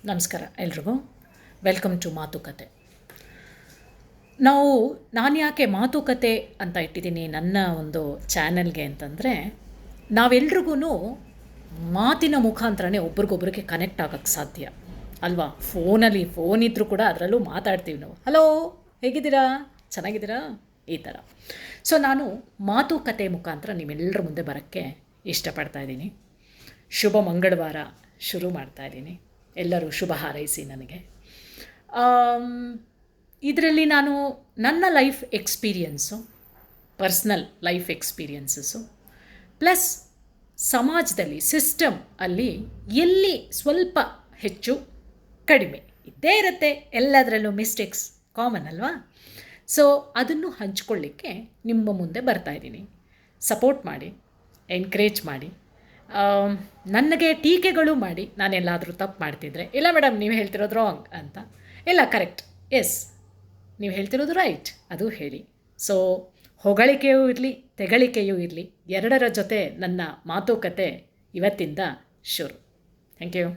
ನಮಸ್ಕಾರ ಎಲ್ರಿಗೂ. Welcome to ಮಾತುಕತೆ. ನಾನು ಯಾಕೆ ಮಾತುಕತೆ ಅಂತ ಇಟ್ಟಿದ್ದೀನಿ ನನ್ನ ಒಂದು ಚಾನಲ್ಗೆ ಅಂತಂದರೆ, ನಾವೆಲ್ರಿಗೂ ಮಾತಿನ ಮುಖಾಂತರನೇ ಒಬ್ರಿಗೊಬ್ರಿಗೆ ಕನೆಕ್ಟ್ ಆಗೋಕ್ಕೆ ಸಾಧ್ಯ ಅಲ್ವಾ. ಫೋನ್ ಇದ್ದರೂ ಕೂಡ ಅದರಲ್ಲೂ ಮಾತಾಡ್ತೀವಿ ನಾವು. ಹಲೋ, ಹೇಗಿದ್ದೀರಾ, ಚೆನ್ನಾಗಿದ್ದೀರಾ, ಈ ಥರ. ಸೊ ನಾನು ಮಾತುಕತೆ ಮುಖಾಂತರ ನೀವೆಲ್ಲರ ಮುಂದೆ ಬರೋಕ್ಕೆ ಇಷ್ಟಪಡ್ತಾ ಇದ್ದೀನಿ. ಶುಭ ಮಂಗಳವಾರ ಶುರು ಮಾಡ್ತಾಯಿದ್ದೀನಿ. ಎಲ್ಲರೂ ಶುಭ ಹಾರೈಸಿ ನನಗೆ. ಇದರಲ್ಲಿ ನಾನು ನನ್ನ life experience, personal life experiences, plus ಸಮಾಜದಲ್ಲಿ ಸಿಸ್ಟಮ್ ಅಲ್ಲಿ ಎಲ್ಲಿ ಸ್ವಲ್ಪ ಹೆಚ್ಚು ಕಡಿಮೆ ಇದ್ದೇ ಇರುತ್ತೆ, ಎಲ್ಲದರಲ್ಲೂ ಮಿಸ್ಟೇಕ್ಸ್ ಕಾಮನ್ ಅಲ್ವಾ. ಸೊ ಅದನ್ನು ಹಂಚ್ಕೊಳ್ಳಿಕ್ಕೆ ನಿಮ್ಮ ಮುಂದೆ ಬರ್ತಾಯಿದ್ದೀನಿ. ಸಪೋರ್ಟ್ ಮಾಡಿ, ಎನ್ಕರೇಜ್ ಮಾಡಿ, ನನಗೆ ಟೀಕೆಗಳು ಮಾಡಿ. ನಾನೆಲ್ಲಾದರೂ ತಪ್ಪು ಮಾಡ್ತಿದ್ರೆ, ಇಲ್ಲ ಮೇಡಮ್ ನೀವು ಹೇಳ್ತಿರೋದು ರಾಂಗ್ ಅಂತ, ಇಲ್ಲ ಕರೆಕ್ಟ್, ಎಸ್ ನೀವು ಹೇಳ್ತಿರೋದು ರೈಟ್, ಅದು ಹೇಳಿ. ಸೊ ಹೊಗಳಿಕೆಯೂ ಇರಲಿ, ತೆಗಳಿಕೆಯೂ ಇರಲಿ, ಎರಡರ ಜೊತೆ ನನ್ನ ಮಾತುಕತೆ ಇವತ್ತಿಂದ ಶುರು. Thank you.